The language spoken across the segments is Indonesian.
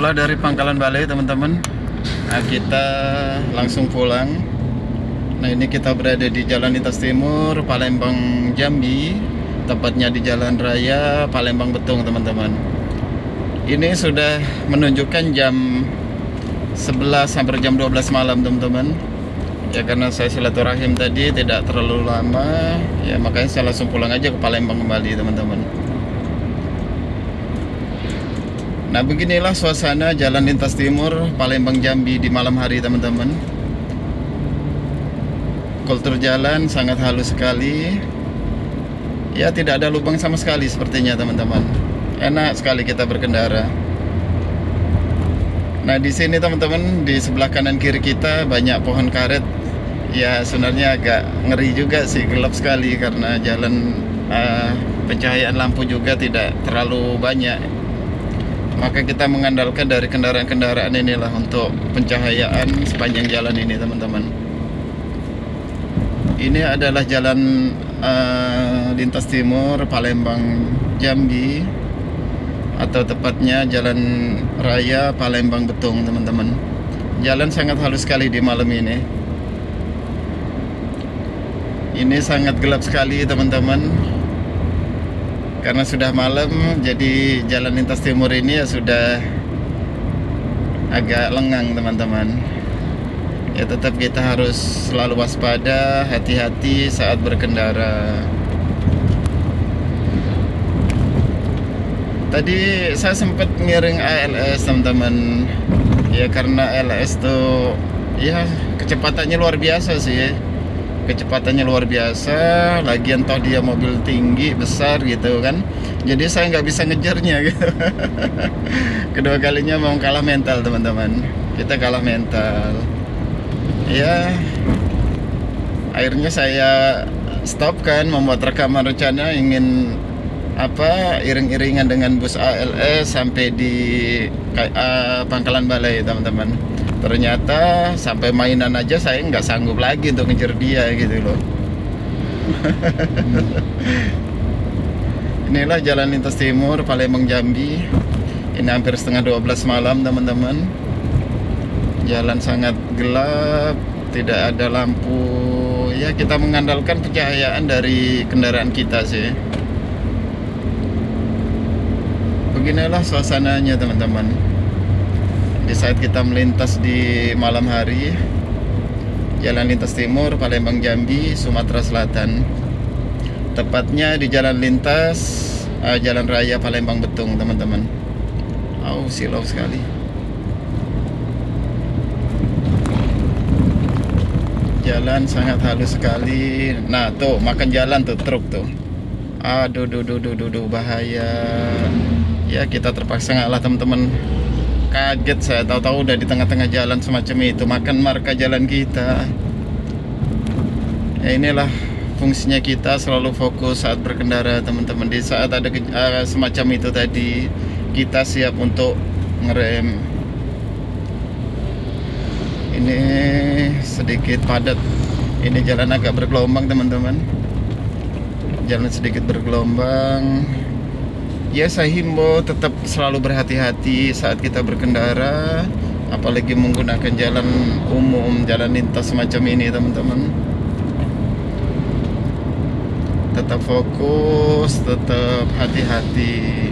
Setelah dari Pangkalan Balai teman-teman, nah, kita langsung pulang. Nah ini kita berada di Jalan Lintas Timur Palembang Jambi, tepatnya di Jalan Raya Palembang Betung teman-teman. Ini sudah menunjukkan jam 11 sampai jam 12 malam teman-teman. Ya karena saya silaturahim tadi tidak terlalu lama, ya makanya saya langsung pulang aja ke Palembang kembali teman-teman. Nah beginilah suasana Jalan Lintas Timur Palembang Jambi di malam hari teman-teman. Kultur jalan sangat halus sekali. Ya tidak ada lubang sama sekali sepertinya teman-teman. Enak sekali kita berkendara. Nah di sini teman-teman, di sebelah kanan kiri kita banyak pohon karet. Ya sebenarnya agak ngeri juga sih, gelap sekali karena jalan pencahayaan lampu juga tidak terlalu banyak. Maka kita mengandalkan dari kendaraan-kendaraan inilah untuk pencahayaan sepanjang jalan ini teman-teman. Ini adalah Jalan Lintas Timur Palembang Jambi, atau tepatnya Jalan Raya Palembang Betung teman-teman. Jalan sangat halus sekali di malam ini. Ini sangat gelap sekali teman-teman. Karena sudah malam, jadi Jalan Lintas Timur ini ya sudah agak lengang teman-teman. Ya tetap kita harus selalu waspada, hati-hati saat berkendara. Tadi saya sempat ngiring ALS teman-teman. Ya karena ALS tuh ya kecepatannya luar biasa sih. Kecepatannya luar biasa, lagian toh dia mobil tinggi besar gitu kan, jadi saya nggak bisa ngejarnya gitu. Kedua kalinya mau kalah mental teman-teman, kita kalah mental ya. Akhirnya saya stop kan, membuat rekaman rencana ingin iring-iringan dengan bus ALS sampai di Pangkalan Balai teman-teman. Ternyata sampai mainan aja saya nggak sanggup lagi untuk ngejar dia gitu loh. Inilah Jalan Lintas Timur Palembang Jambi. Ini hampir setengah 12 malam teman-teman. Jalan sangat gelap, tidak ada lampu. Ya kita mengandalkan pencahayaan dari kendaraan kita sih. Beginilah suasananya teman-teman. Di saat kita melintas di malam hari, Jalan Lintas Timur Palembang Jambi, Sumatera Selatan, tepatnya di Jalan Lintas Jalan Raya Palembang Betung teman-teman. Silau sekali. Jalan sangat halus sekali. Nah tuh makan jalan tuh truk tuh. Aduh, bahaya. Ya kita terpaksa ngalah teman-teman. Kaget saya, tahu-tahu udah di tengah-tengah jalan semacam itu, makan marka jalan kita. Ya inilah fungsinya kita selalu fokus saat berkendara teman-teman. Di saat ada semacam itu tadi, kita siap untuk ngerem. Ini sedikit padat. Ini jalan agak bergelombang teman-teman. Jalan sedikit bergelombang. Ya saya himbau tetap selalu berhati-hati saat kita berkendara, apalagi menggunakan jalan umum, jalan lintas semacam ini teman-teman. Tetap fokus, tetap hati-hati.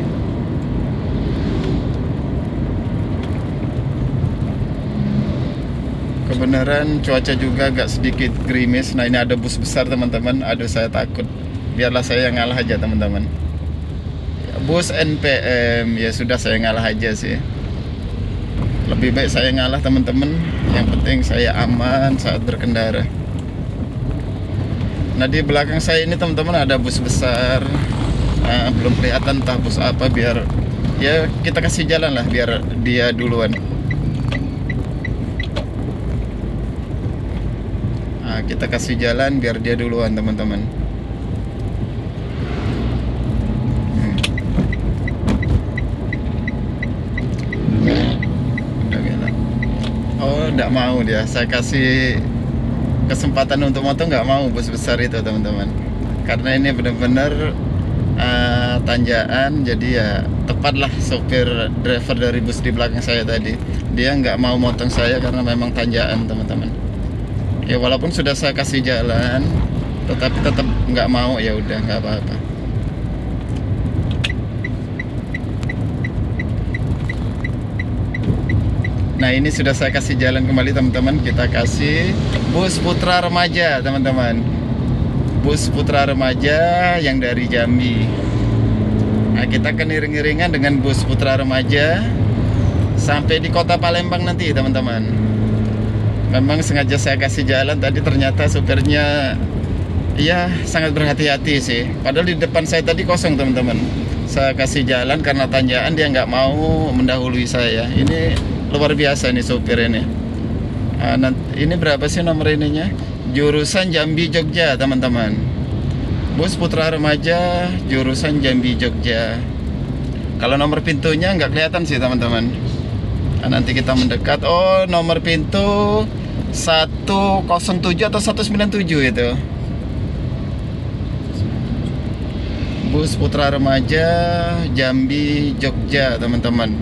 Kebenaran cuaca juga agak sedikit gerimis. Nah ini ada bus besar teman-teman. Aduh saya takut. Biarlah saya yang ngalah aja teman-teman. Bus NPM, ya sudah saya ngalah aja sih. Lebih baik saya ngalah teman-teman. Yang penting saya aman saat berkendara. Nah di belakang saya ini teman-teman ada bus besar. Belum kelihatan entah bus apa, biar ya kita kasih jalan lah biar dia duluan. Kita kasih jalan biar dia duluan teman-teman. Nggak mau dia, saya kasih kesempatan untuk moto, nggak mau bus besar itu teman-teman, karena ini benar-benar tanjakan, jadi ya tepatlah sopir driver dari bus di belakang saya tadi, dia nggak mau motong saya karena memang tanjakan, teman-teman. Ya walaupun sudah saya kasih jalan, tetapi tetap nggak mau. Ya udah, nggak apa-apa. Nah, ini sudah saya kasih jalan kembali, teman-teman. Kita kasih bus Putra Remaja, teman-teman. Bus Putra Remaja yang dari Jambi. Nah, kita akan iring-iringan dengan bus Putra Remaja sampai di kota Palembang nanti, teman-teman. Memang sengaja saya kasih jalan tadi, ternyata supirnya ya sangat berhati-hati sih. Padahal di depan saya tadi kosong, teman-teman. Saya kasih jalan karena tanjakan, dia nggak mau mendahului saya. Ini luar biasa nih sopir ini. Ini berapa sih nomor ininya? Jurusan Jambi Jogja, teman-teman. Bus Putra Remaja jurusan Jambi Jogja. Kalau nomor pintunya nggak kelihatan sih, teman-teman. Nanti kita mendekat. Oh, nomor pintu 107 atau 197 itu. Bus Putra Remaja Jambi Jogja, teman-teman.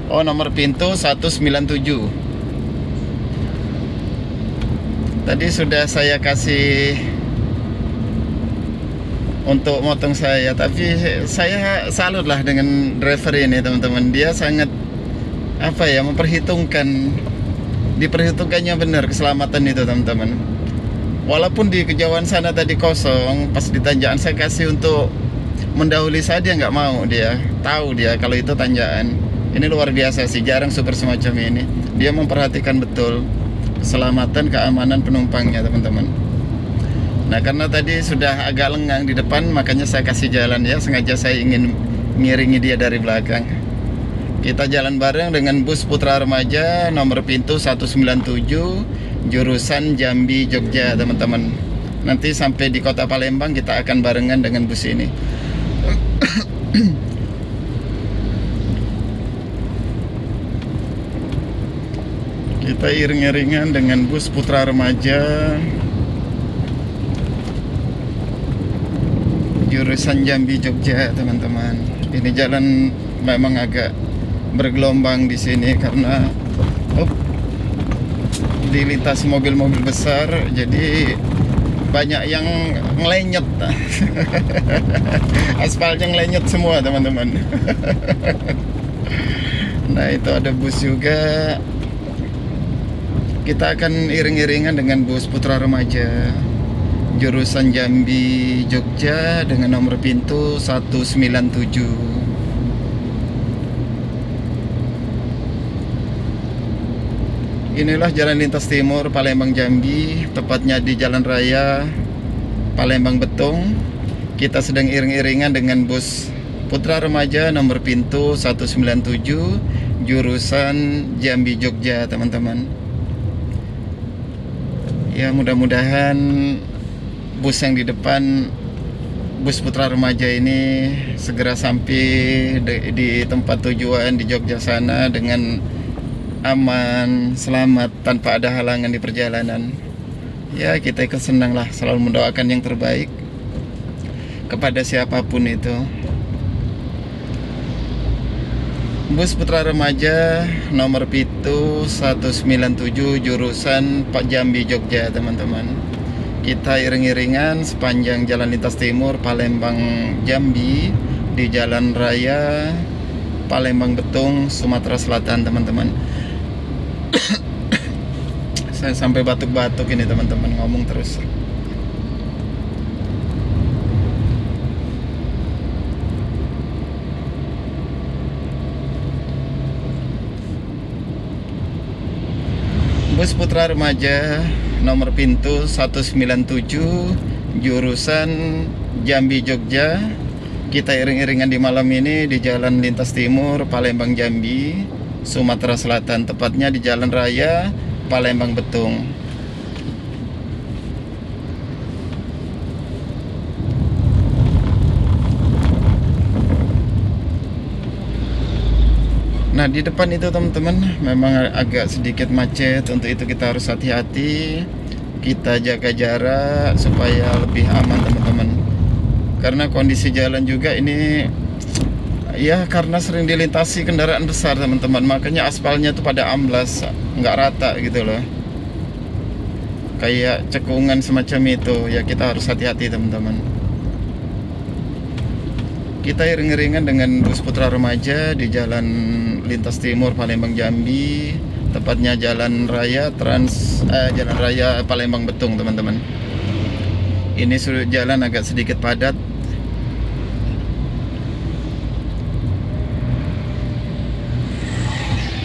Oh, nomor pintu 197. Tadi sudah saya kasih untuk motong saya, tapi saya salut lah dengan driver ini, teman-teman. Dia sangat diperhitungkannya benar keselamatan itu, teman-teman. Walaupun di kejauhan sana tadi kosong, pas di tanjakan saya kasih untuk mendahului saya, dia nggak mau. Dia tahu dia kalau itu tanjakan. Ini luar biasa sih, jarang super semacam ini. Dia memperhatikan betul keselamatan, keamanan penumpangnya, teman-teman. Nah, karena tadi sudah agak lengang di depan, makanya saya kasih jalan ya. Sengaja saya ingin ngiringi dia dari belakang. Kita jalan bareng dengan bus Putra Remaja nomor pintu 197 jurusan Jambi Jogja, teman-teman. Nanti sampai di kota Palembang kita akan barengan dengan bus ini. Kita iring-iringan dengan bus Putra Remaja jurusan Jambi Jogja, teman-teman. Ini jalan memang agak bergelombang di sini karena dilintasi mobil-mobil besar, jadi banyak yang ngelenyet. Aspalnya ngelenyet semua, teman-teman. Nah, itu ada bus juga. Kita akan iring-iringan dengan bus Putra Remaja jurusan Jambi Jogja dengan nomor pintu 197. Inilah jalan lintas timur Palembang Jambi, tepatnya di Jalan Raya Palembang Betung. Kita sedang iring-iringan dengan bus Putra Remaja nomor pintu 197 jurusan Jambi Jogja, teman-teman. Ya, mudah-mudahan bus yang di depan, bus Putra Remaja ini segera sampai di tempat tujuan di Jogja sana dengan aman, selamat, tanpa ada halangan di perjalanan. Ya, kita ikut senang lah, selalu mendoakan yang terbaik kepada siapapun itu. Bus Putra Remaja nomor pintu 197 jurusan Pak Jambi Jogja, teman-teman. Kita iring-iringan sepanjang jalan lintas timur Palembang Jambi di Jalan Raya Palembang Betung, Sumatera Selatan, teman-teman. Saya sampai batuk-batuk ini, teman-teman, ngomong terus. Bus Putra Remaja nomor pintu 197 jurusan Jambi Jogja. Kita iring-iringan di malam ini di jalan lintas timur Palembang Jambi, Sumatera Selatan, tepatnya di Jalan Raya Palembang Betung. Nah, di depan itu, teman-teman, memang agak sedikit macet. Untuk itu kita harus hati-hati. Kita jaga jarak supaya lebih aman, teman-teman. Karena kondisi jalan juga ini Ya karena sering dilintasi kendaraan besar teman-teman, makanya aspalnya tuh pada amblas, nggak rata gitu loh, kayak cekungan semacam itu. Ya kita harus hati-hati teman-teman. Kita iring-iringan dengan bus putra remaja di jalan lintas timur Palembang Jambi, tepatnya jalan raya jalan raya Palembang Betung teman-teman. Ini sudut jalan agak sedikit padat.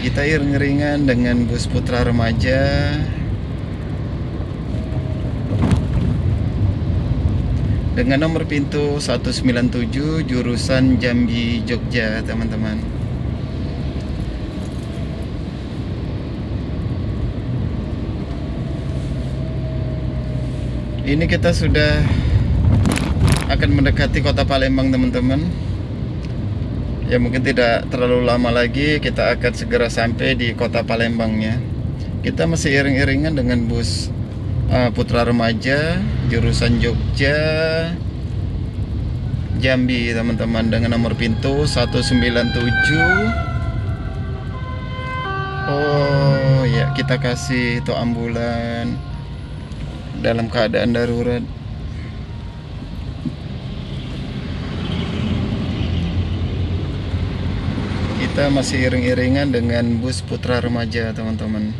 Kita iring-iringan dengan bus putra remaja dengan nomor pintu 197 jurusan Jambi Jogja teman-teman. Ini kita sudah akan mendekati kota Palembang teman-teman. Ya mungkin tidak terlalu lama lagi kita akan segera sampai di kota Palembangnya. Kita masih iring-iringan dengan bus putra remaja jurusan Jogja Jambi teman-teman, dengan nomor pintu 197. Oh ya, kita kasih itu ambulan dalam keadaan darurat. Kita masih iring-iringan dengan bus putra remaja teman-teman,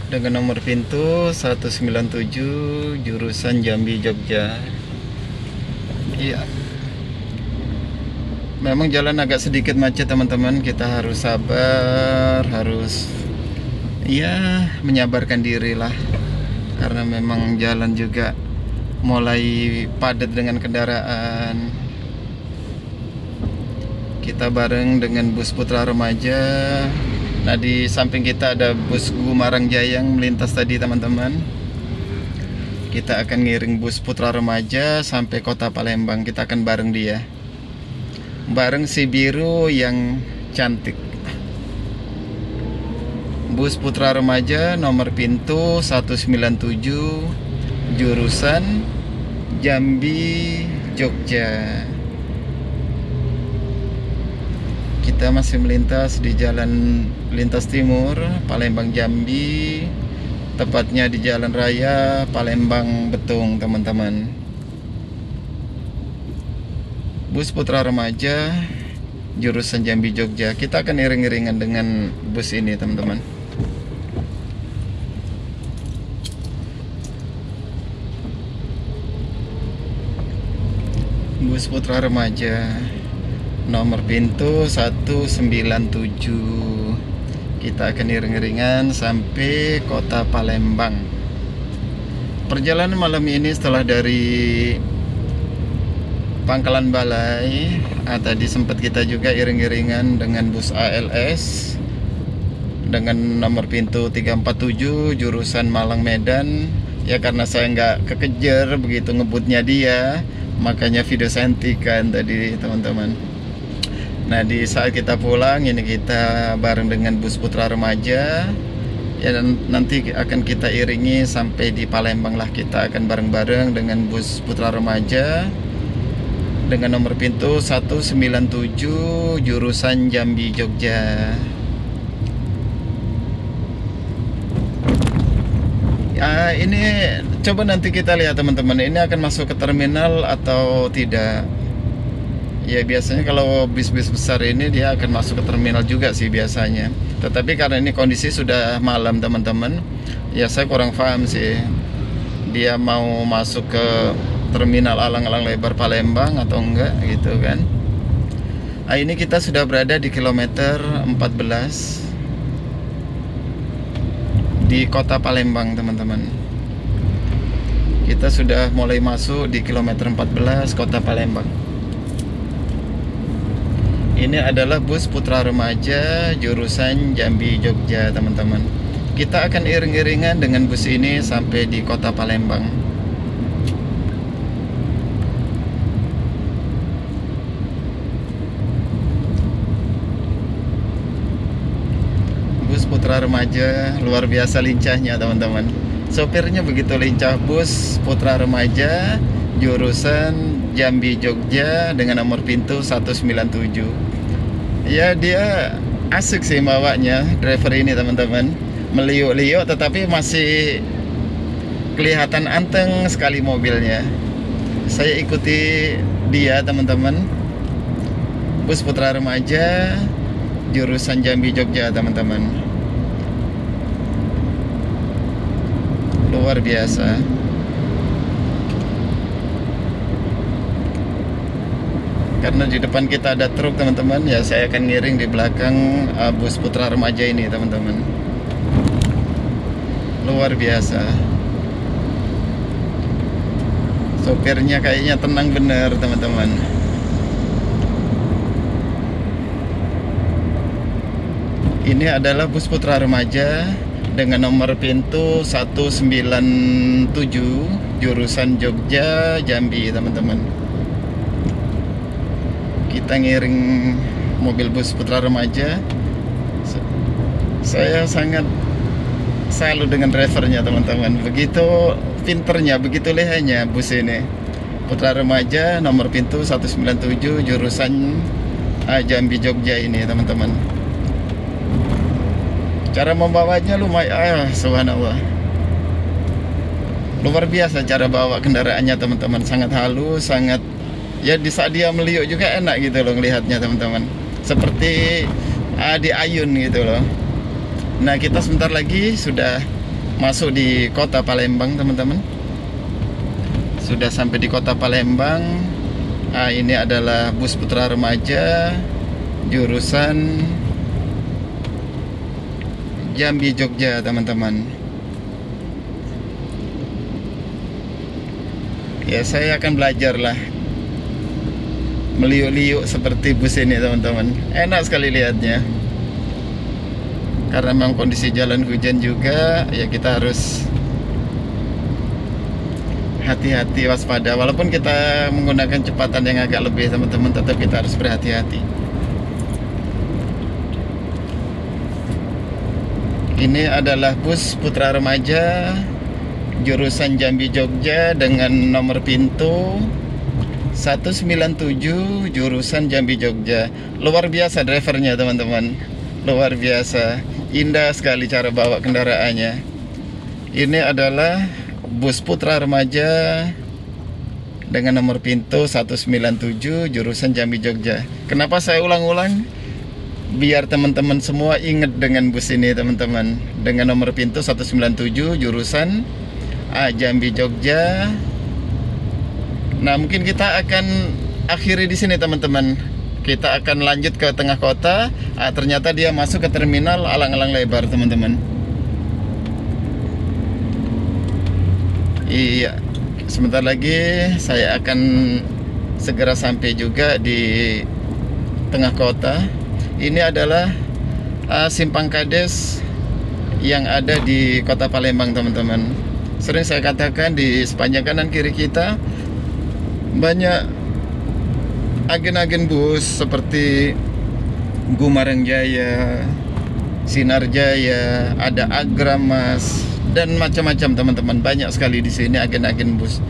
dengan nomor pintu 197 jurusan Jambi Jogja. Iya, memang jalan agak sedikit macet teman-teman. Kita harus sabar, harus ya menyabarkan diri lah, karena memang jalan juga mulai padat dengan kendaraan. Kita bareng dengan bus putra remaja. Nah di samping kita ada bus Gumarang Jayang melintas tadi teman-teman. Kita akan ngiring bus putra remaja sampai kota Palembang. Kita akan bareng dia, bareng si biru yang cantik. Bus putra remaja nomor pintu 197 jurusan Jambi Jogja. Kita masih melintas di jalan lintas timur Palembang Jambi, tepatnya di jalan raya Palembang Betung teman-teman. Bus putra remaja jurusan Jambi Jogja. Kita akan iring-iringan dengan bus ini teman-teman. Bus putra remaja nomor pintu 197. Kita akan iring-iringan sampai kota Palembang. Perjalanan malam ini setelah dari Pangkalan Balai, tadi sempat kita juga iring-iringan dengan bus ALS dengan nomor pintu 347 jurusan Malang Medan. Ya karena saya nggak kekejar begitu ngebutnya dia, makanya video saya hentikan tadi teman-teman. Nah di saat kita pulang ini kita bareng dengan bus putra remaja ya, dan nanti akan kita iringi sampai di Palembang lah. Kita akan bareng-bareng dengan bus putra remaja dengan nomor pintu 197 jurusan Jambi Jogja. Ya ini coba nanti kita lihat teman-teman, ini akan masuk ke terminal atau tidak. Ya biasanya kalau bis-bis besar ini dia akan masuk ke terminal juga sih biasanya. Tetapi karena ini kondisi sudah malam teman-teman, ya saya kurang paham sih dia mau masuk ke terminal Alang-Alang Lebar Palembang atau enggak gitu kan. Nah, ini kita sudah berada di kilometer 14 di kota Palembang teman-teman. Kita sudah mulai masuk di kilometer 14 kota Palembang. Ini adalah bus putra remaja jurusan Jambi Jogja teman-teman. Kita akan iring-iringan dengan bus ini sampai di kota Palembang. Bus putra remaja luar biasa lincahnya teman-teman. Sopirnya begitu lincah. Bus putra remaja jurusan Jambi Jogja dengan nomor pintu 197. Ya, dia asik sih bawanya, driver ini teman-teman. Meliuk-liuk tetapi masih kelihatan anteng sekali mobilnya. Saya ikuti dia teman-teman. Bus Putra Remaja jurusan Jambi Jogja teman-teman. Luar biasa. Karena di depan kita ada truk teman-teman, ya saya akan ngiring di belakang bus Putra Remaja ini teman-teman. Luar biasa. Sopirnya kayaknya tenang bener teman-teman. Ini adalah bus Putra Remaja dengan nomor pintu 197 jurusan Jogja Jambi teman-teman. Kita ngiring mobil bus Putra Remaja. Saya sangat salut dengan drivernya teman-teman. Begitu pinternya, begitu lehanya bus ini. Putra Remaja nomor pintu 197 jurusan Jambi Jogja ini teman-teman. Cara membawanya lumayan, subhanallah. Luar biasa cara bawa kendaraannya teman-teman. Sangat halus, sangat, ya di saat dia meliuk juga enak gitu loh ngelihatnya teman-teman. Seperti di ayun gitu loh. Nah, kita sebentar lagi sudah masuk di kota Palembang teman-teman. Sudah sampai di kota Palembang. Ini adalah bus Putra Remaja jurusan Jambi Jogja teman-teman. Ya, saya akan belajar lah meliuk-liuk seperti bus ini teman-teman. Enak sekali lihatnya. Karena memang kondisi jalan hujan juga, ya kita harus hati-hati, waspada. Walaupun kita menggunakan kecepatan yang agak lebih teman-teman, tetap kita harus berhati-hati. Ini adalah bus Putra Remaja jurusan Jambi Jogja dengan nomor pintu 197 jurusan Jambi Jogja. Luar biasa drivernya teman-teman. Luar biasa. Indah sekali cara bawa kendaraannya. Ini adalah bus Putra Remaja dengan nomor pintu 197 jurusan Jambi Jogja. Kenapa saya ulang-ulang? Biar teman-teman semua ingat dengan bus ini teman-teman. Dengan nomor pintu 197 jurusan Jambi Jogja. Nah, mungkin kita akan akhiri di sini teman-teman. Kita akan lanjut ke tengah kota. Ternyata dia masuk ke terminal Alang-Alang Lebar teman-teman. Iya, sebentar lagi saya akan segera sampai juga di tengah kota. Ini adalah Simpang Kades yang ada di kota Palembang teman-teman. Sering saya katakan di sepanjang kanan kiri kita banyak agen-agen bus seperti Gumarang Jaya, Sinar Jaya, ada Agramas dan macam-macam teman-teman. Banyak sekali di sini agen-agen bus.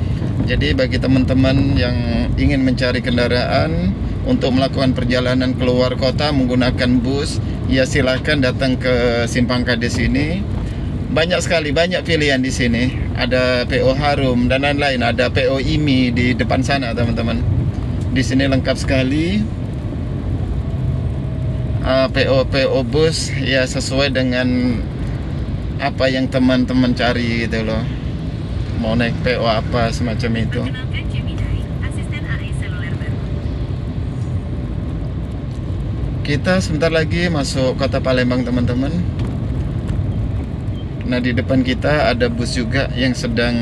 Jadi bagi teman-teman yang ingin mencari kendaraan untuk melakukan perjalanan keluar kota menggunakan bus, ya silahkan datang ke Simpang Kades ini. Banyak sekali, banyak pilihan di sini. Ada PO Harum dan lain-lain. Ada PO IMI di depan sana teman-teman. Di sini lengkap sekali. PO bus ya sesuai dengan apa yang teman-teman cari gitu loh. Mau naik PO apa semacam itu. Kita sebentar lagi masuk kota Palembang teman-teman. Nah, di depan kita ada bus juga yang sedang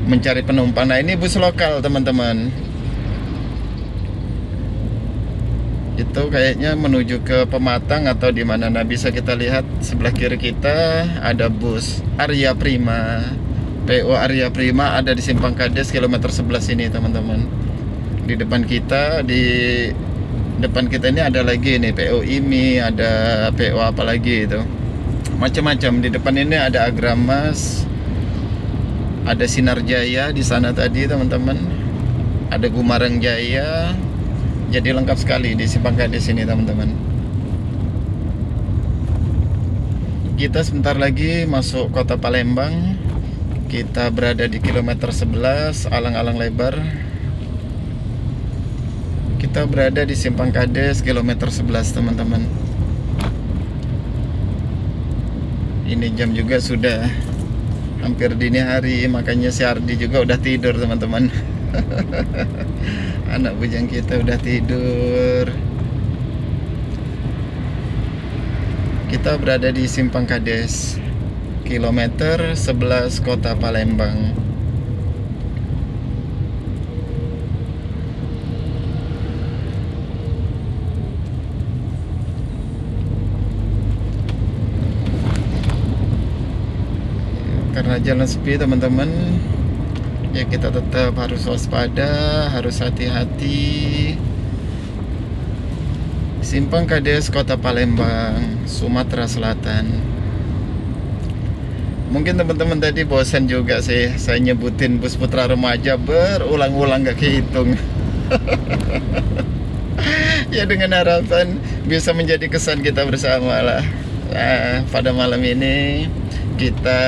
mencari penumpang. Nah, ini bus lokal teman-teman. Itu kayaknya menuju ke Pematang atau di mana. Nah, bisa kita lihat sebelah kiri kita ada bus Arya Prima. PO Arya Prima ada di Simpang Kades kilometer 11 ini teman-teman. Di depan kita ini ada lagi nih PO IMI, ada PO apa lagi itu. Macam-macam. Di depan ini ada Agramas, ada Sinar Jaya di sana tadi teman-teman. ada Gumarang Jaya. Jadi lengkap sekali di Simpang Kades ini teman-teman. Kita sebentar lagi masuk kota Palembang. Kita berada di kilometer 11 alang-alang lebar. Kita berada di Simpang Kades kilometer 11 teman-teman. Ini jam juga sudah hampir dini hari, makanya si Ardi juga udah tidur teman-teman. Anak bujang kita udah tidur. Kita berada di Simpang Kades kilometer 11 kota Palembang. Karena jalan sepi teman-teman, ya kita tetap harus waspada, harus hati-hati. Simpang Kades kota Palembang, Sumatera Selatan. Mungkin teman-teman tadi bosan juga sih saya nyebutin bus putra remaja berulang-ulang gak kehitung. Ya dengan harapan bisa menjadi kesan kita bersama lah. Nah, pada malam ini kita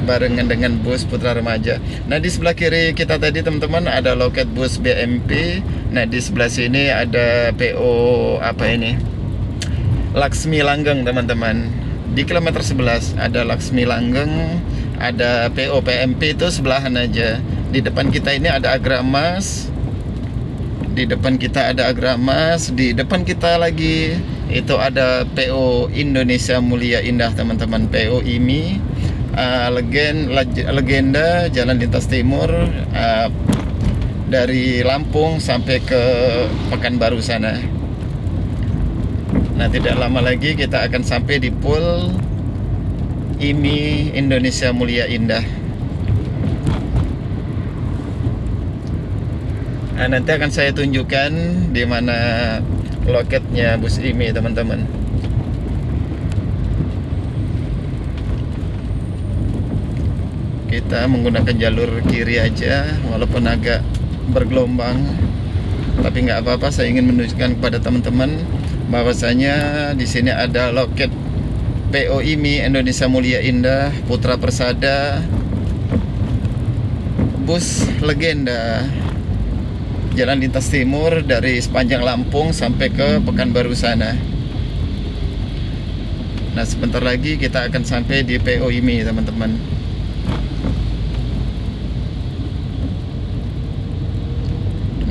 barengan dengan bus putra remaja. Nah di sebelah kiri kita tadi teman-teman ada loket bus BMP. Nah di sebelah sini ada PO apa ini, Laksmi Langgeng teman-teman. Di kilometer 11 ada Laksmi Langgeng, ada PO PMP itu sebelahan aja. Di depan kita ini ada Agramas. Di depan kita ada Agramas. Di depan kita lagi itu ada PO Indonesia Mulia Indah teman-teman, PO IMI, legenda Jalan Lintas Timur, dari Lampung sampai ke Pekanbaru sana. Nah tidak lama lagi kita akan sampai di pool IMI Indonesia Mulia Indah. Nah, nanti akan saya tunjukkan di mana loketnya bus IMI teman-teman. Kita menggunakan jalur kiri aja walaupun agak bergelombang, tapi nggak apa-apa. Saya ingin menunjukkan kepada teman-teman bahwasanya di sini ada loket PO IMI Indonesia Mulia Indah Putra Persada, bus legenda Jalan Lintas Timur dari sepanjang Lampung sampai ke Pekanbaru sana. Nah sebentar lagi kita akan sampai di PO IMI teman-teman.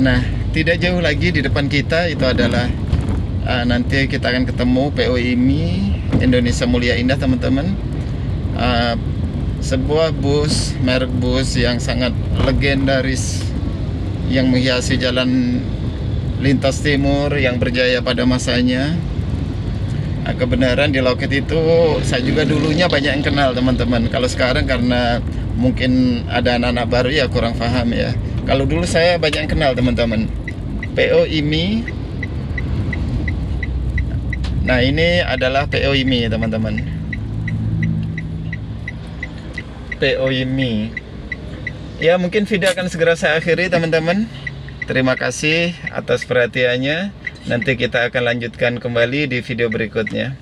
Nah tidak jauh lagi di depan kita itu adalah nanti kita akan ketemu PO IMI Indonesia Mulia Indah teman-teman. Sebuah bus, merek bus yang sangat legendaris yang menghiasi Jalan Lintas Timur yang berjaya pada masanya. Nah, kebenaran di loket itu saya juga dulunya banyak yang kenal teman-teman. Kalau sekarang karena mungkin ada anak-anak baru ya kurang paham ya. Kalau dulu saya banyak yang kenal teman-teman. PO IMI. Nah ini adalah PO IMI teman-teman. PO IMI. Ya mungkin video akan segera saya akhiri teman-teman. Terima kasih atas perhatiannya. Nanti kita akan lanjutkan kembali di video berikutnya.